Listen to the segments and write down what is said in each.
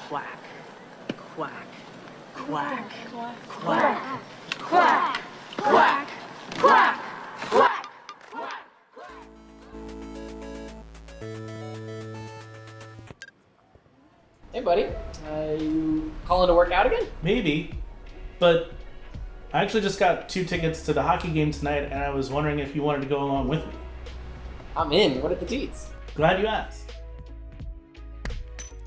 Quack, quack, quack, Quack. quack, quack, quack, quack, quack, quack. Hey, buddy. You calling to work out again? Maybe, but I actually just got 2 tickets to the hockey game tonight, and I was wondering if you wanted to go along with me. I'm in. What are the deets? Glad you asked.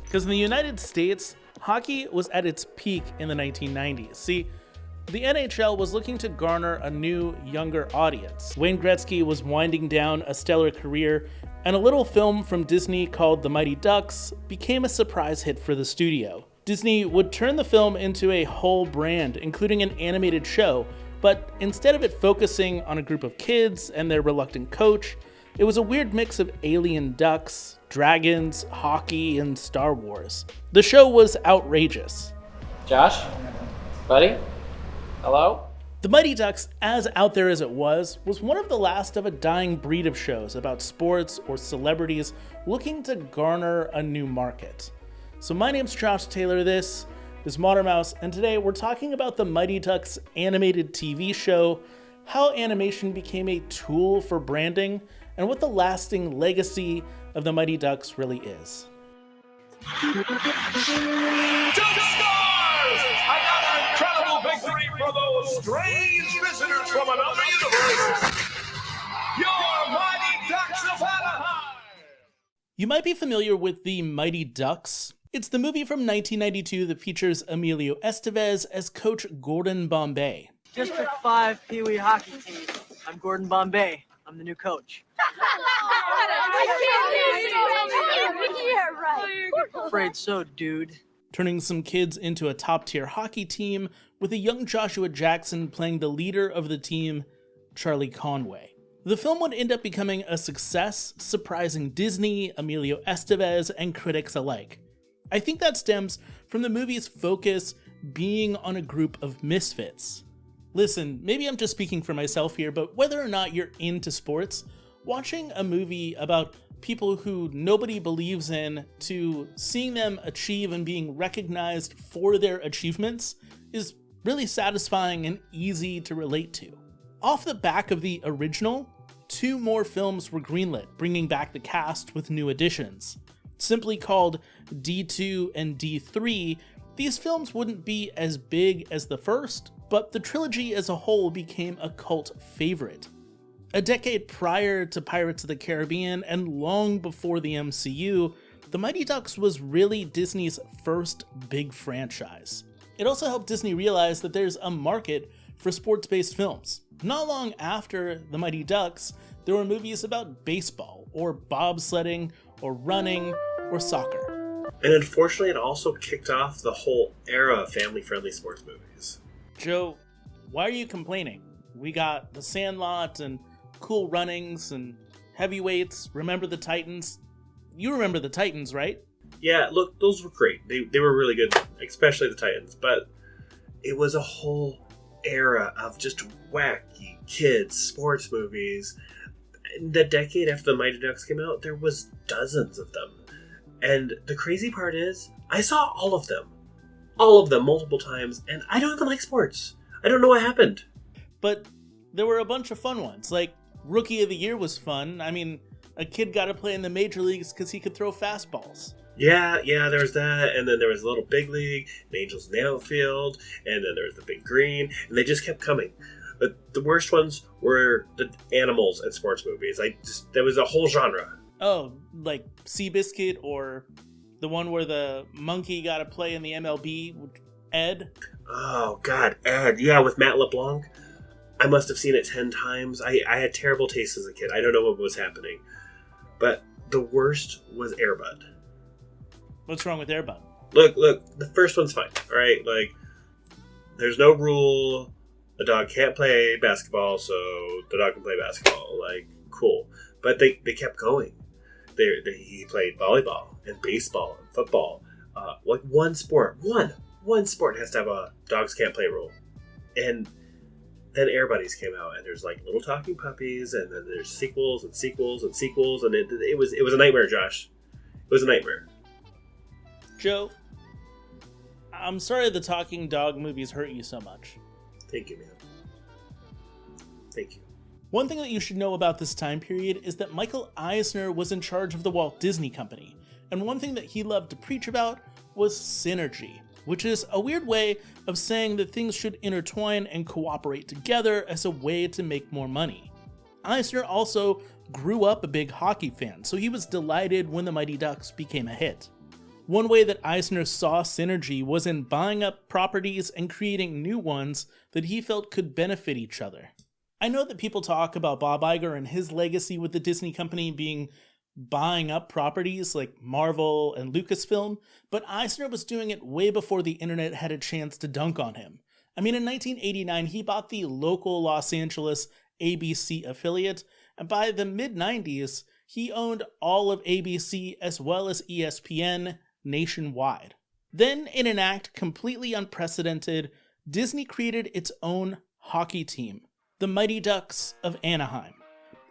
Because in the United States, hockey was at its peak in the 1990s. See, the NHL was looking to garner a new, younger audience. Wayne Gretzky was winding down a stellar career, and a little film from Disney called The Mighty Ducks became a surprise hit for the studio. Disney would turn the film into a whole brand, including an animated show, but instead of it focusing on a group of kids and their reluctant coach, it was a weird mix of alien ducks, dragons, hockey, and Star Wars. The show was outrageous. Josh? Buddy? Hello? The Mighty Ducks, as out there as it was one of the last of a dying breed of shows about sports or celebrities looking to garner a new market. So my name's Josh Taylor, this is Modern Mouse, and today we're talking about the Mighty Ducks animated TV show, how animation became a tool for branding, and what the lasting legacy of the Mighty Ducks really is. Duck Stars! Another incredible victory for those strange visitors from another universe! Your Mighty Ducks of Anaheim! You might be familiar with the Mighty Ducks. It's the movie from 1992 that features Emilio Estevez as Coach Gordon Bombay. District 5 Pee Wee hockey team. I'm Gordon Bombay. I'm the new coach. Yeah, right. Afraid so, dude. Turning some kids into a top-tier hockey team with a young Joshua Jackson playing the leader of the team, Charlie Conway. The film would end up becoming a success, surprising Disney, Emilio Estevez, and critics alike. I think that stems from the movie's focus being on a group of misfits. Listen, maybe I'm just speaking for myself here, but whether or not you're into sports, watching a movie about people who nobody believes in to seeing them achieve and being recognized for their achievements is really satisfying and easy to relate to. Off the back of the original, 2 more films were greenlit, bringing back the cast with new additions. Simply called D2 and D3, these films wouldn't be as big as the first, but the trilogy as a whole became a cult favorite. A decade prior to Pirates of the Caribbean and long before the MCU, The Mighty Ducks was really Disney's first big franchise. It also helped Disney realize that there's a market for sports-based films. Not long after The Mighty Ducks, there were movies about baseball, or bobsledding, or running, or soccer. And unfortunately, it also kicked off the whole era of family-friendly sports movies. Joe, why are you complaining? We got The Sandlot and Cool Runnings and Heavyweights, Remember the Titans. You remember the Titans, right? Yeah, look, those were great. They were really good, especially the Titans. But it was a whole era of just wacky kids sports movies. The decade after the Mighty Ducks came out, there was dozens of them. And the crazy part is, I saw all of them multiple times, and I don't even like sports. I don't know what happened. But there were a bunch of fun ones, like Rookie of the Year was fun. I mean, a kid got to play in the major leagues because he could throw fastballs. Yeah, there was that, and then there was a Little Big League, and Angels in the Outfield, and then there was the Big Green, and they just kept coming. But the worst ones were the animals and sports movies. There was a whole genre. Oh, like Seabiscuit, or the one where the monkey got to play in the MLB, Ed? Oh, God, Ed. Yeah, with Matt LeBlanc. I must have seen it 10 times. I had terrible taste as a kid. I don't know what was happening. But the worst was Air Bud. What's wrong with Air Bud? Look, the first one's fine, alright? Like, there's no rule. The dog can't play basketball, so the dog can play basketball. Like, cool. But they kept going. He played volleyball and baseball and football. Like one sport has to have a dogs can't play rule. And then Air Buddies came out, and there's like little talking puppies, and then there's sequels and sequels and sequels, and it was a nightmare, Josh. It was a nightmare. Joe, I'm sorry the talking dog movies hurt you so much. Thank you, man. Thank you. One thing that you should know about this time period is that Michael Eisner was in charge of the Walt Disney Company, and one thing that he loved to preach about was synergy, which is a weird way of saying that things should intertwine and cooperate together as a way to make more money. Eisner also grew up a big hockey fan, so he was delighted when the Mighty Ducks became a hit. One way that Eisner saw synergy was in buying up properties and creating new ones that he felt could benefit each other. I know that people talk about Bob Iger and his legacy with the Disney Company being buying up properties like Marvel and Lucasfilm, but Eisner was doing it way before the internet had a chance to dunk on him. I mean, in 1989, he bought the local Los Angeles ABC affiliate, and by the mid-90s, he owned all of ABC as well as ESPN nationwide. Then, in an act completely unprecedented, Disney created its own hockey team, the Mighty Ducks of Anaheim.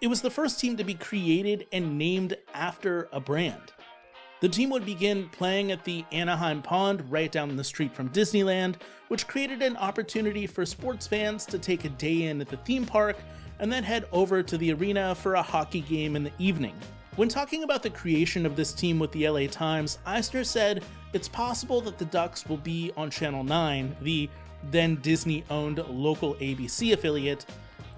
It was the first team to be created and named after a brand. The team would begin playing at the Anaheim Pond right down the street from Disneyland, which created an opportunity for sports fans to take a day in at the theme park and then head over to the arena for a hockey game in the evening. When talking about the creation of this team with the LA Times, Eisner said it's possible that the Ducks will be on Channel 9, the then Disney-owned local ABC affiliate,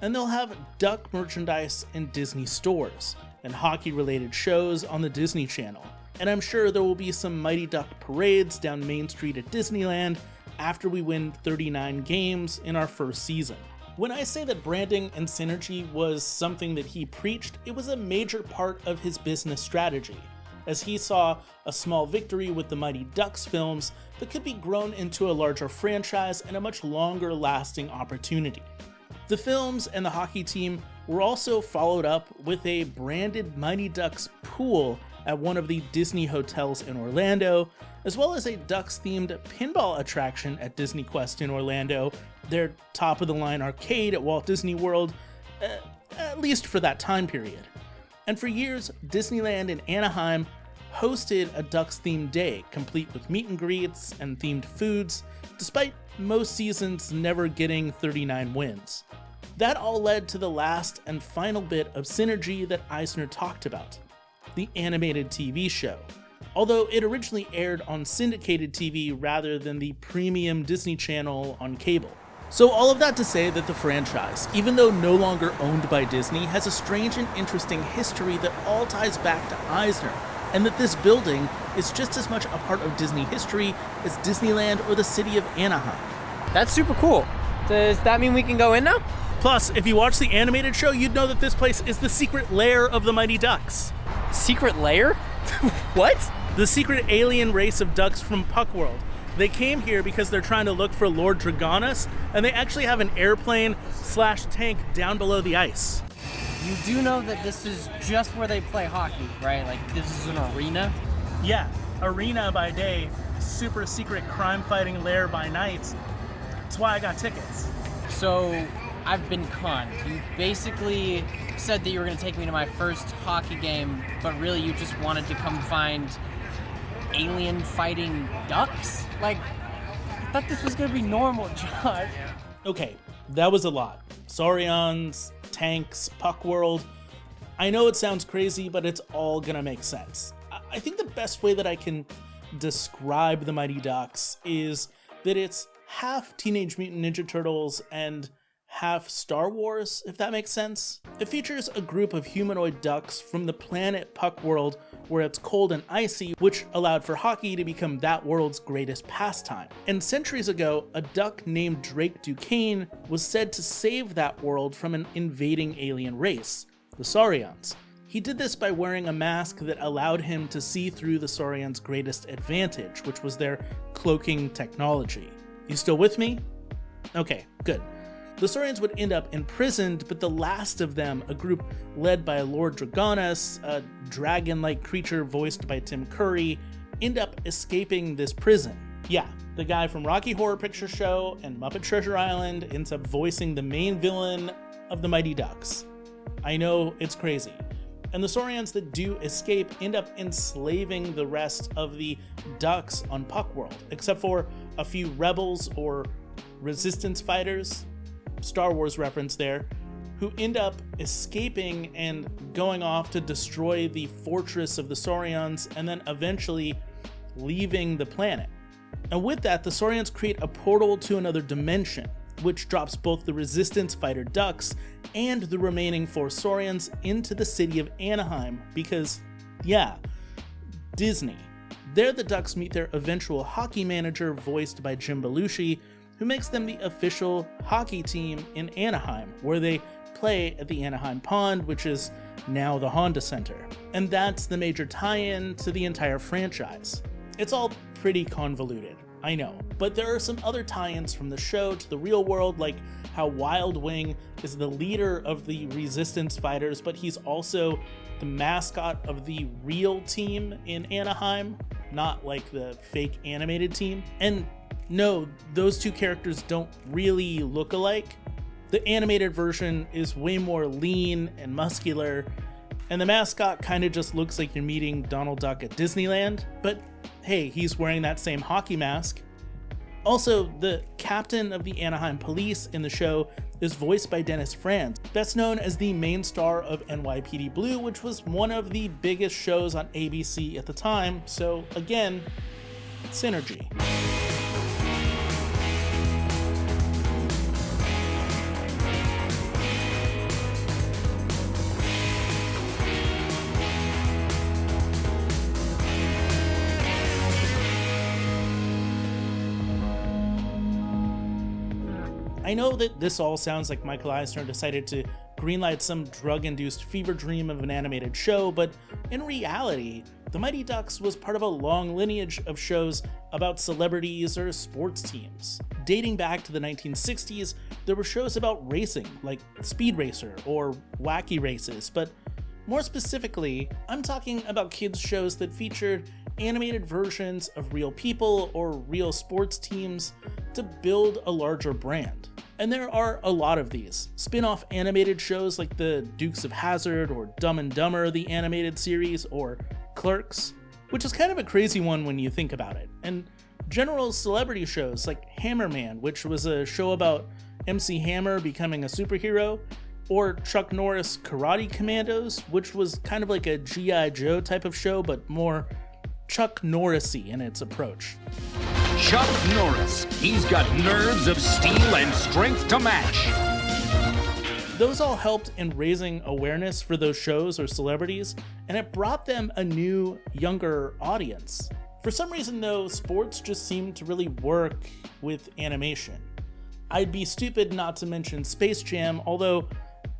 and they'll have duck merchandise in Disney stores and hockey-related shows on the Disney Channel. And I'm sure there will be some Mighty Duck parades down Main Street at Disneyland after we win 39 games in our first season. When I say that branding and synergy was something that he preached, it was a major part of his business strategy, as he saw a small victory with the Mighty Ducks films that could be grown into a larger franchise and a much longer lasting opportunity. The films and the hockey team were also followed up with a branded Mighty Ducks pool at one of the Disney hotels in Orlando, as well as a Ducks-themed pinball attraction at Disney Quest in Orlando, their top-of-the-line arcade at Walt Disney World, at least for that time period. And for years, Disneyland in Anaheim hosted a Ducks-themed day, complete with meet and greets and themed foods, despite most seasons never getting 39 wins. That all led to the last and final bit of synergy that Eisner talked about, the animated TV show, although it originally aired on syndicated TV rather than the premium Disney Channel on cable. So all of that to say that the franchise, even though no longer owned by Disney, has a strange and interesting history that all ties back to Eisner, and that this building is just as much a part of Disney history as Disneyland or the city of Anaheim. That's super cool. Does that mean we can go in now? Plus, if you watch the animated show, you'd know that this place is the secret lair of the Mighty Ducks. Secret lair? What? The secret alien race of ducks from Puckworld. They came here because they're trying to look for Lord Dragonus, and they actually have an airplane/tank down below the ice. You do know that this is just where they play hockey, right? Like, this is an arena? Yeah, arena by day, super secret crime-fighting lair by night. That's why I got tickets. So, I've been conned. You basically said that you were going to take me to my first hockey game, but really you just wanted to come find alien-fighting ducks? Like, I thought this was going to be normal, Josh. Okay, that was a lot. Saurians, tanks, Puckworld. I know it sounds crazy, but it's all gonna make sense. I think the best way that I can describe the Mighty Ducks is that it's half Teenage Mutant Ninja Turtles and half Star Wars, if that makes sense. It features a group of humanoid ducks from the planet Puckworld, where it's cold and icy, which allowed for hockey to become that world's greatest pastime. And centuries ago, a duck named Drake Duquesne was said to save that world from an invading alien race, the Saurians. He did this by wearing a mask that allowed him to see through the Saurians' greatest advantage, which was their cloaking technology. You still with me? Okay, good. The Saurians would end up imprisoned, but the last of them, a group led by Lord Dragonus, a dragon-like creature voiced by Tim Curry, end up escaping this prison. Yeah, the guy from Rocky Horror Picture Show and Muppet Treasure Island ends up voicing the main villain of the Mighty Ducks. I know, it's crazy. And the Saurians that do escape end up enslaving the rest of the Ducks on Puck World, except for a few rebels or resistance fighters, Star Wars reference there, who end up escaping and going off to destroy the fortress of the Saurians and then eventually leaving the planet. And with that, the Saurians create a portal to another dimension, which drops both the resistance fighter Ducks and the remaining 4 Saurians into the city of Anaheim because, yeah, Disney. There the Ducks meet their eventual hockey manager voiced by Jim Belushi, who makes them the official hockey team in Anaheim, where they play at the Anaheim Pond, which is now the Honda Center. And that's the major tie-in to the entire franchise. It's all pretty convoluted, I know, but there are some other tie-ins from the show to the real world, like how Wild Wing is the leader of the resistance fighters, but he's also the mascot of the real team in Anaheim, not like the fake animated team. And no, those two characters don't really look alike. The animated version is way more lean and muscular, and the mascot kind of just looks like you're meeting Donald Duck at Disneyland, but hey, he's wearing that same hockey mask. Also, the captain of the Anaheim Police in the show is voiced by Dennis Franz, best known as the main star of NYPD Blue, which was one of the biggest shows on ABC at the time, so again, synergy. I know that this all sounds like Michael Eisner decided to greenlight some drug-induced fever dream of an animated show, but in reality, The Mighty Ducks was part of a long lineage of shows about celebrities or sports teams. Dating back to the 1960s, there were shows about racing, like Speed Racer or Wacky Races, but more specifically, I'm talking about kids' shows that featured animated versions of real people or real sports teams to build a larger brand. And there are a lot of these. Spin-off animated shows like the Dukes of Hazzard or Dumb and Dumber, the animated series, or Clerks, which is kind of a crazy one when you think about it. And general celebrity shows like Hammerman, which was a show about MC Hammer becoming a superhero, or Chuck Norris Karate Commandos, which was kind of like a G.I. Joe type of show, but more Chuck Norris-y in its approach. Chuck Norris. He's got nerves of steel and strength to match. Those all helped in raising awareness for those shows or celebrities, and it brought them a new, younger audience. For some reason though, sports just seemed to really work with animation. I'd be stupid not to mention Space Jam, although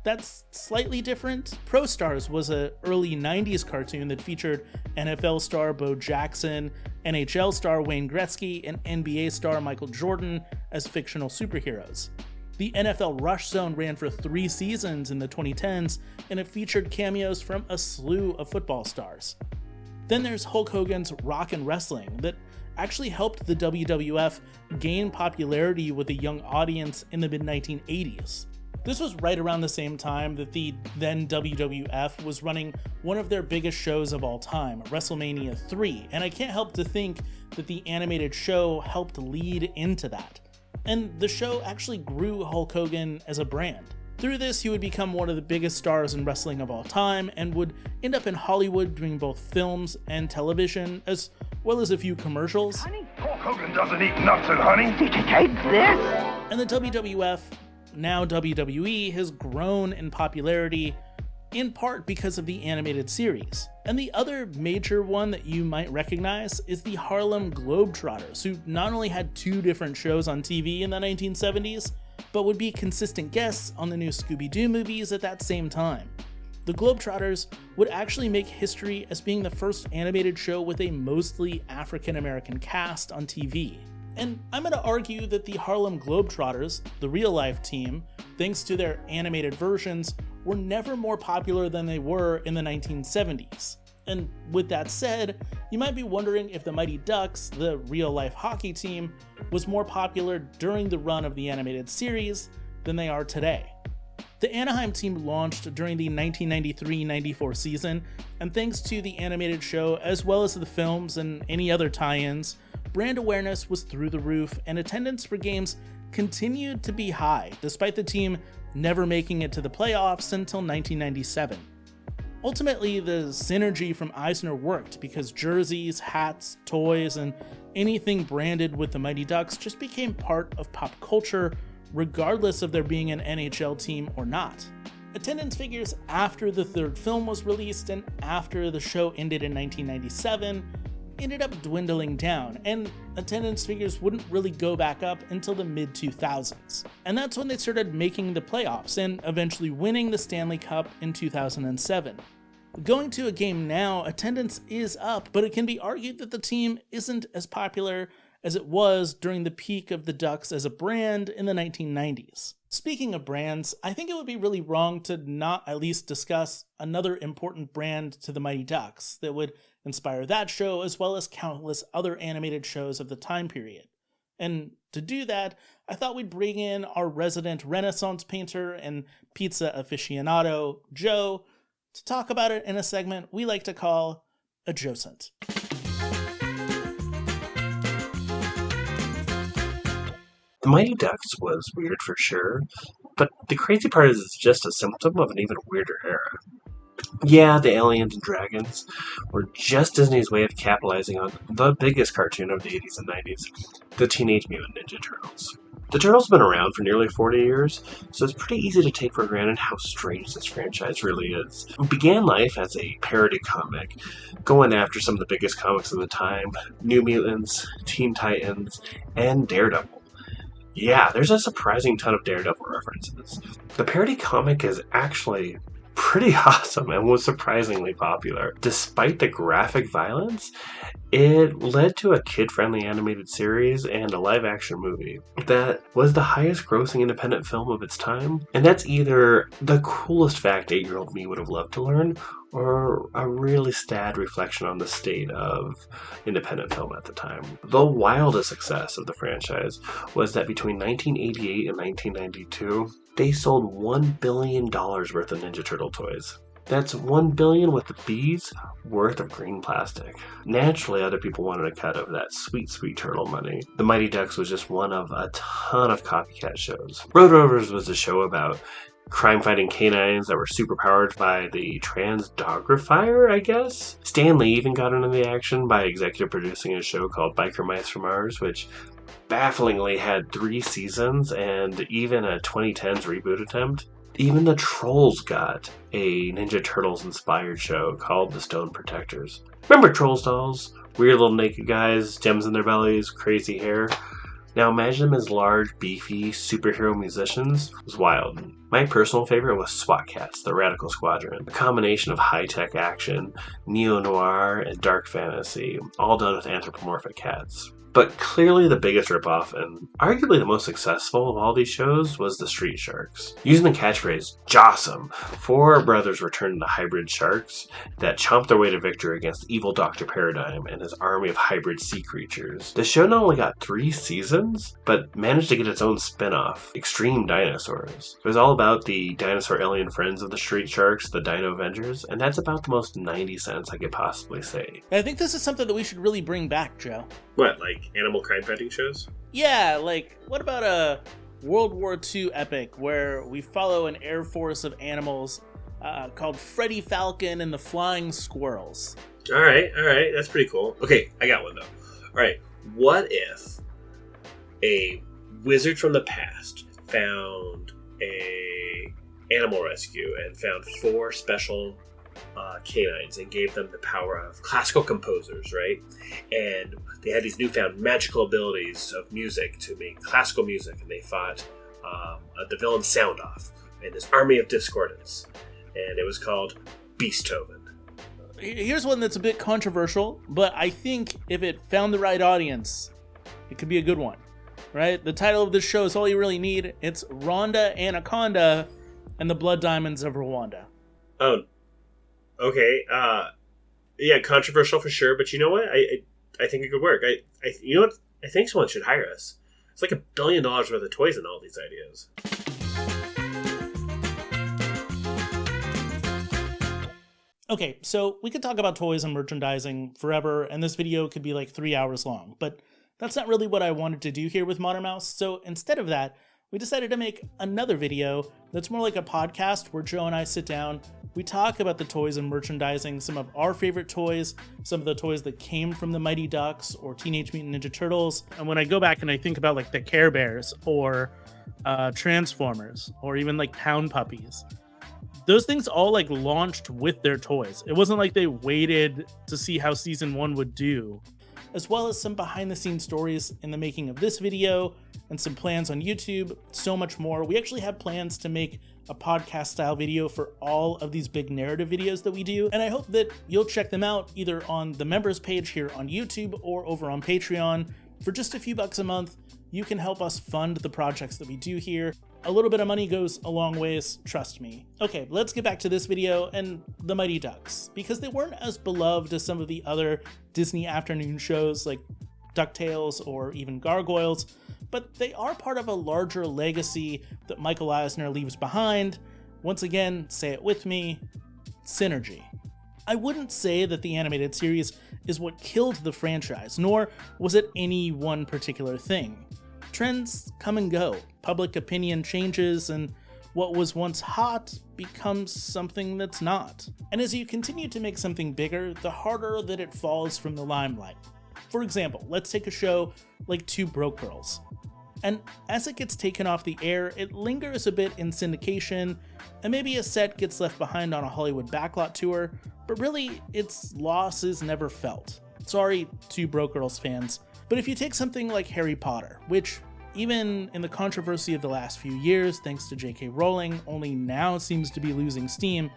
that's slightly different. Pro Stars was an early 90s cartoon that featured NFL star Bo Jackson, NHL star Wayne Gretzky, and NBA star Michael Jordan as fictional superheroes. The NFL Rush Zone ran for 3 seasons in the 2010s, and it featured cameos from a slew of football stars. Then there's Hulk Hogan's Rock and Wrestling that actually helped the WWF gain popularity with a young audience in the mid-1980s. This was right around the same time that the then WWF was running one of their biggest shows of all time, WrestleMania 3, and I can't help to think that the animated show helped lead into that. And the show actually grew Hulk Hogan as a brand. Through this, he would become one of the biggest stars in wrestling of all time and would end up in Hollywood doing both films and television, as well as a few commercials. Honey, Hulk Hogan doesn't eat nuts and honey. Did you take this? And the WWF, now WWE, has grown in popularity in part because of the animated series. And the other major one that you might recognize is the Harlem Globetrotters, who not only had 2 different shows on TV in the 1970s, but would be consistent guests on the new Scooby-Doo movies at that same time. The Globetrotters would actually make history as being the first animated show with a mostly African-American cast on TV. And I'm going to argue that the Harlem Globetrotters, the real-life team, thanks to their animated versions, were never more popular than they were in the 1970s. And with that said, you might be wondering if the Mighty Ducks, the real-life hockey team, was more popular during the run of the animated series than they are today. The Anaheim team launched during the 1993-94 season, and thanks to the animated show as well as the films and any other tie-ins, brand awareness was through the roof and attendance for games continued to be high, despite the team never making it to the playoffs until 1997. Ultimately, the synergy from Eisner worked because jerseys, hats, toys, and anything branded with the Mighty Ducks just became part of pop culture, regardless of there being an NHL team or not. Attendance figures after the third film was released and after the show ended in 1997 ended up dwindling down, and attendance figures wouldn't really go back up until the mid-2000s. And that's when they started making the playoffs and eventually winning the Stanley Cup in 2007. Going to a game now, attendance is up, but it can be argued that the team isn't as popular as it was during the peak of the Ducks as a brand in the 1990s. Speaking of brands, I think it would be really wrong to not at least discuss another important brand to the Mighty Ducks that would inspire that show as well as countless other animated shows of the time period. And to do that, I thought we'd bring in our resident Renaissance painter and pizza aficionado, Joe, to talk about it in a segment we like to call Adjacent. The Mighty Ducks was weird for sure, but the crazy part is it's just a symptom of an even weirder era. Yeah, the aliens and dragons were just Disney's way of capitalizing on the biggest cartoon of the 80s and 90s, the Teenage Mutant Ninja Turtles. The Turtles have been around for nearly 40 years, so it's pretty easy to take for granted how strange this franchise really is. It began life as a parody comic, going after some of the biggest comics of the time, New Mutants, Teen Titans, and Daredevil. Yeah, there's a surprising ton of Daredevil references. The parody comic is actually pretty awesome and was surprisingly popular. Despite the graphic violence, it led to a kid-friendly animated series and a live-action movie that was the highest-grossing independent film of its time, and that's either the coolest fact 8-year-old me would have loved to learn, or a really sad reflection on the state of independent film at the time. The wildest success of the franchise was that between 1988 and 1992, they sold $1 billion worth of Ninja Turtle toys. That's $1 billion with the B's worth of green plastic. Naturally, other people wanted a cut of that sweet, sweet turtle money. The Mighty Ducks was just one of a ton of copycat shows. Road Rovers was a show about crime-fighting canines that were superpowered by the transdogrifier, I guess? Stan Lee even got into the action by executive producing a show called Biker Mice from Mars, which bafflingly had 3 seasons and even a 2010s reboot attempt. Even the Trolls got a Ninja Turtles inspired show called The Stone Protectors. Remember Trolls dolls? Weird little naked guys, gems in their bellies, crazy hair. Now imagine them as large, beefy, superhero musicians. It was wild. My personal favorite was SWAT Cats, the Radical Squadron. A combination of high-tech action, neo-noir, and dark fantasy, all done with anthropomorphic cats. But clearly the biggest ripoff, and arguably the most successful of all these shows, was the Street Sharks. Using the catchphrase, "Jossum," 4 brothers were turned into hybrid sharks that chomped their way to victory against evil Dr. Paradigm and his army of hybrid sea creatures. The show not only got 3 seasons, but managed to get its own spin-off, Extreme Dinosaurs. It was all about the dinosaur alien friends of the Street Sharks, the Dino Avengers, and that's about the most 90 cents I could possibly say. I think this is something that we should really bring back, Joe. What, like animal crime fighting shows? Yeah, like, what about a World War II epic where we follow an air force of animals called Freddy Falcon and the Flying Squirrels? Alright, that's pretty cool. Okay, I got one though. Alright, what if a wizard from the past found a animal rescue and found 4 special canines and gave them the power of classical composers, right? And they had these newfound magical abilities of music to make classical music, and they fought the villain Sound Off and his army of discordance, and it was called Beasthoven. Here's one that's a bit controversial, but I think if it found the right audience, it could be a good one, right? The title of this show is all you really need. It's Rhonda Anaconda and the Blood Diamonds of Rwanda. Oh, okay. Yeah, controversial for sure, but you know what? I think it could work. You know what? I think someone should hire us. It's like $1 billion worth of toys in all these ideas. Okay, so we could talk about toys and merchandising forever, and this video could be like 3 hours long, but that's not really what I wanted to do here with Modern Mouse, so instead of that, we decided to make another video that's more like a podcast where Joe and I sit down, we talk about the toys and merchandising, some of our favorite toys, some of the toys that came from the Mighty Ducks or Teenage Mutant Ninja Turtles. And when I go back and I think about like the Care Bears or Transformers or even like Pound Puppies, those things all like launched with their toys. It wasn't like they waited to see how season 1 would do. As well as some behind the scenes stories in the making of this video and some plans on YouTube, so much more. We actually have plans to make a podcast style video for all of these big narrative videos that we do, and I hope that you'll check them out either on the members page here on YouTube or over on Patreon. For just a few bucks a month, you can help us fund the projects that we do here. A little bit of money goes a long ways, trust me. Okay, let's get back to this video and the Mighty Ducks, because they weren't as beloved as some of the other Disney afternoon shows like DuckTales or even Gargoyles, but they are part of a larger legacy that Michael Eisner leaves behind. Once again, say it with me, synergy. I wouldn't say that the animated series is what killed the franchise, nor was it any one particular thing. Trends come and go, public opinion changes, and what was once hot becomes something that's not. And as you continue to make something bigger, the harder that it falls from the limelight. For example, let's take a show like Two Broke Girls. And as it gets taken off the air, it lingers a bit in syndication, and maybe a set gets left behind on a Hollywood backlot tour, but really, its loss is never felt. Sorry, Two Broke Girls fans. But if you take something like Harry Potter, which, even in the controversy of the last few years, thanks to J.K. Rowling, only now seems to be losing steam,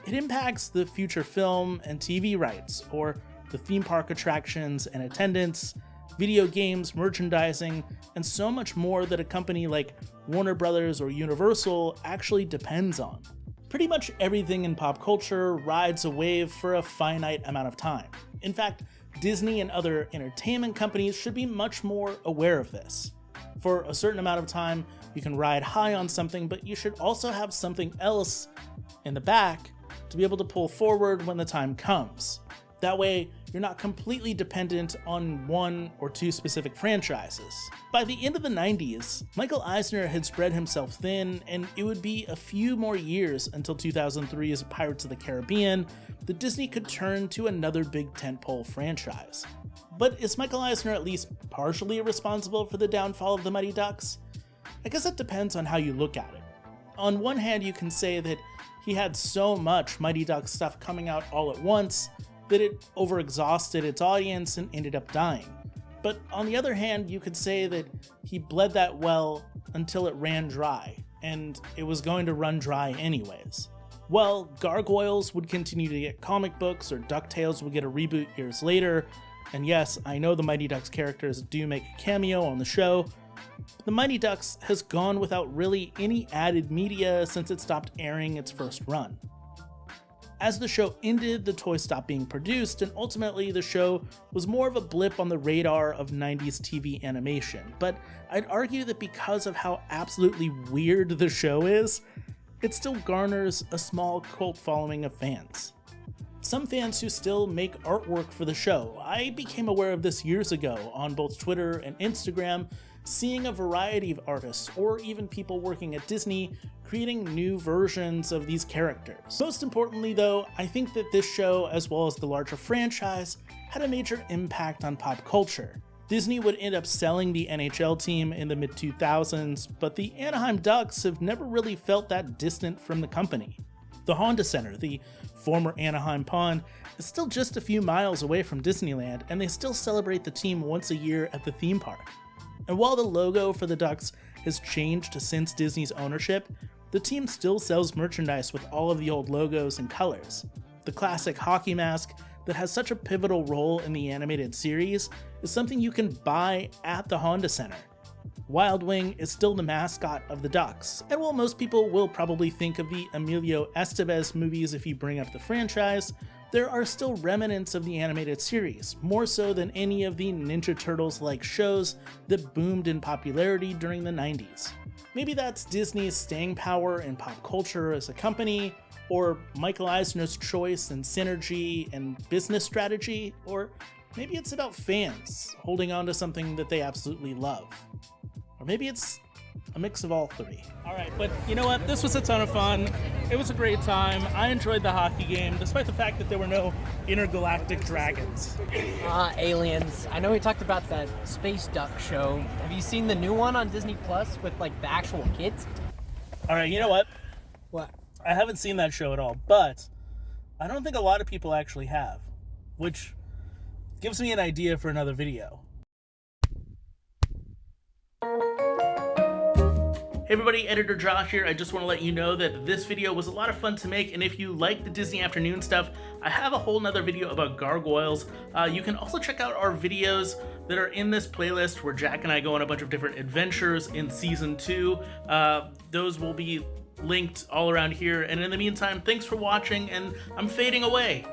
it impacts the future film and TV rights, or the theme park attractions and attendance, video games, merchandising, and so much more that a company like Warner Brothers or Universal actually depends on. Pretty much everything in pop culture rides a wave for a finite amount of time. In fact, Disney and other entertainment companies should be much more aware of this. For a certain amount of time, you can ride high on something, but you should also have something else in the back to be able to pull forward when the time comes. That way, you're not completely dependent on one or two specific franchises. By the end of the 90s, Michael Eisner had spread himself thin, and it would be a few more years until 2003's Pirates of the Caribbean that Disney could turn to another big tentpole franchise. But is Michael Eisner at least partially responsible for the downfall of the Mighty Ducks? I guess it depends on how you look at it. On one hand, you can say that he had so much Mighty Ducks stuff coming out all at once that it overexhausted its audience and ended up dying. But on the other hand, you could say that he bled that well until it ran dry, and it was going to run dry anyways. Well, Gargoyles would continue to get comic books, or DuckTales would get a reboot years later, and yes, I know the Mighty Ducks characters do make a cameo on the show, but the Mighty Ducks has gone without really any added media since it stopped airing its first run. As the show ended, the toys stopped being produced, and ultimately the show was more of a blip on the radar of 90s TV animation. But I'd argue that because of how absolutely weird the show is, it still garners a small cult following of fans. Some fans who still make artwork for the show. I became aware of this years ago on both Twitter and Instagram, seeing a variety of artists, or even people working at Disney, creating new versions of these characters. Most importantly though, I think that this show, as well as the larger franchise, had a major impact on pop culture. Disney would end up selling the NHL team in the mid-2000s, but the Anaheim Ducks have never really felt that distant from the company. The Honda Center, the former Anaheim Pond, is still just a few miles away from Disneyland, and they still celebrate the team once a year at the theme park. And while the logo for the Ducks has changed since Disney's ownership, the team still sells merchandise with all of the old logos and colors. The classic hockey mask that has such a pivotal role in the animated series is something you can buy at the Honda Center. Wild Wing is still the mascot of the Ducks, and while most people will probably think of the Emilio Estevez movies if you bring up the franchise, there are still remnants of the animated series, more so than any of the Ninja Turtles-like shows that boomed in popularity during the 90s. Maybe that's Disney's staying power in pop culture as a company, or Michael Eisner's choice and synergy and business strategy, or maybe it's about fans holding on to something that they absolutely love. Or maybe it's a mix of all three. Alright, but you know what? This was a ton of fun. It was a great time. I enjoyed the hockey game, despite the fact that there were no intergalactic dragons. Aliens. I know we talked about that Space Duck show. Have you seen the new one on Disney Plus with like the actual kids? Alright, you know what? What? I haven't seen that show at all, but I don't think a lot of people actually have, which gives me an idea for another video. Hey everybody, Editor Josh here. I just want to let you know that this video was a lot of fun to make, and if you like the Disney Afternoon stuff, I have a whole nother video about gargoyles. You can also check out our videos that are in this playlist where Jack and I go on a bunch of different adventures in Season 2. Those will be linked all around here, and in the meantime, thanks for watching, and I'm fading away.